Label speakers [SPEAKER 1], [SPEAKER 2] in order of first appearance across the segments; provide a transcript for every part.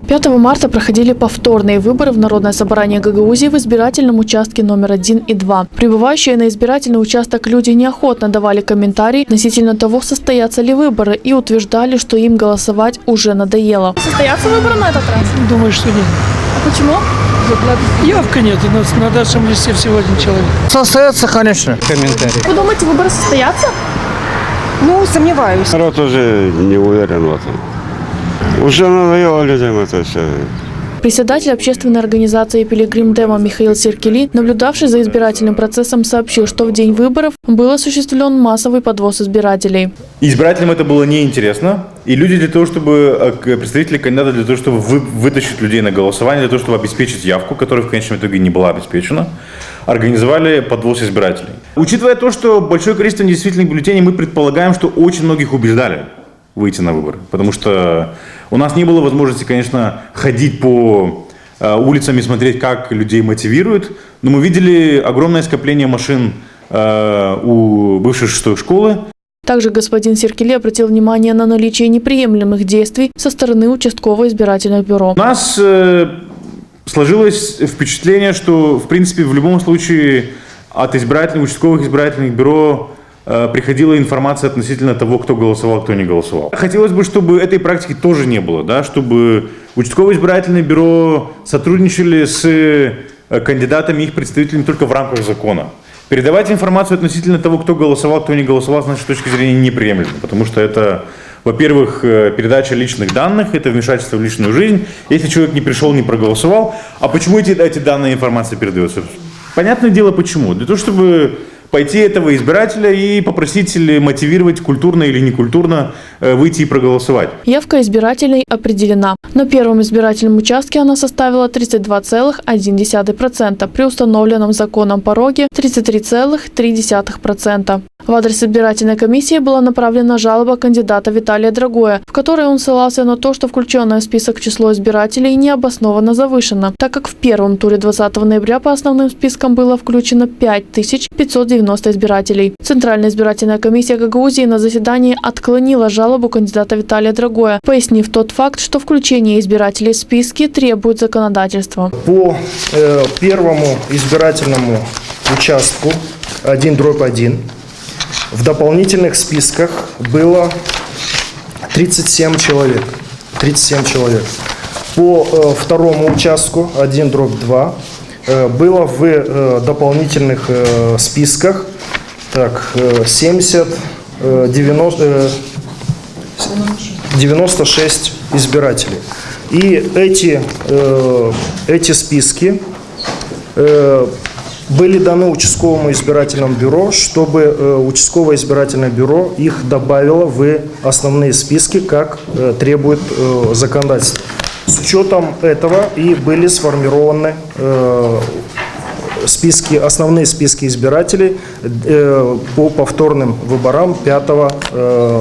[SPEAKER 1] 5 марта проходили повторные выборы в Народное собрание Гагаузии в избирательном участке номер 1 и 2. Прибывающие на избирательный участок люди неохотно давали комментарии относительно того, состоятся ли выборы, и утверждали, что им голосовать уже надоело. Состоятся выборы на этот раз?
[SPEAKER 2] Думаю, что нет.
[SPEAKER 1] А почему?
[SPEAKER 2] Явка нет, у нас на нашем листе всего один человек.
[SPEAKER 3] Состоятся, конечно. Комментарий.
[SPEAKER 1] Вы думаете, выборы состоятся?
[SPEAKER 4] Ну, сомневаюсь.
[SPEAKER 5] Народ уже не уверен в этом. Уже надоело людям это все.
[SPEAKER 1] Председатель общественной организации «Пилигрим Демо» Михаил Серкели, наблюдавший за избирательным процессом, сообщил, что в день выборов был осуществлен массовый подвоз избирателей.
[SPEAKER 6] Избирателям это было неинтересно. И люди для того, чтобы, представители кандидата для того, чтобы вытащить людей на голосование, для того, чтобы обеспечить явку, которая в конечном итоге не была обеспечена, организовали подвоз избирателей. Учитывая то, что большое количество недействительных бюллетеней, мы предполагаем, что очень многих убеждали выйти на выборы. Потому что у нас не было возможности, конечно, ходить по улицам и смотреть, как людей мотивируют, но мы видели огромное скопление машин у бывшей 6-й школы.
[SPEAKER 1] Также господин Серкели обратил внимание на наличие неприемлемых действий со стороны участкового избирательного бюро.
[SPEAKER 6] У нас сложилось впечатление, что, в принципе, в любом случае от участковых избирательных бюро приходила информация относительно того, кто голосовал, кто не голосовал. Хотелось бы, чтобы этой практики тоже не было, да, чтобы участковое избирательное бюро сотрудничали с кандидатами и их представителями только в рамках закона. Передавать информацию относительно того, кто голосовал, кто не голосовал, с нашей точки зрения неприемлемо, потому что это, во-первых, передача личных данных, это вмешательство в личную жизнь. Если человек не пришел, не проголосовал, а почему эти данные информации передаются? Понятное дело, почему. Для того, чтобы пойти этого избирателя и попросить или мотивировать культурно или некультурно выйти и проголосовать.
[SPEAKER 1] Явка избирателей определена. На первом избирательном участке она составила 32,1%, при установленном законом пороге 33,3%. В адрес избирательной комиссии была направлена жалоба кандидата Виталия Драгоя, в которой он ссылался на то, что включенное в список число избирателей необоснованно завышено, так как в первом туре 20 ноября по основным спискам было включено 5590 избирателей. Центральная избирательная комиссия Гагаузии на заседании отклонила жалобу кандидата Виталия Драгоя, пояснив тот факт, что включение избирателей в списки требует законодательства.
[SPEAKER 7] По первому избирательному участку 1/1 в дополнительных списках было 37 человек. 37 человек. По второму участку 1/2 было в дополнительных списках 96 избирателей. И эти списки были даны участковому избирательному бюро, чтобы участковое избирательное бюро их добавило в основные списки, как требует законодательство. С учетом этого и были сформированы основные списки избирателей по повторным выборам 5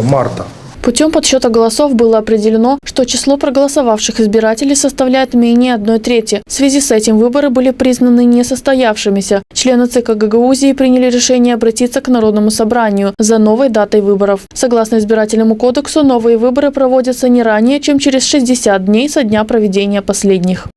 [SPEAKER 7] марта.
[SPEAKER 1] Путем подсчета голосов было определено, что число проголосовавших избирателей составляет менее 1/3. В связи с этим выборы были признаны несостоявшимися. Члены ЦК Гагаузии приняли решение обратиться к Народному собранию за новой датой выборов. Согласно избирательному кодексу, новые выборы проводятся не ранее, чем через 60 дней со дня проведения последних.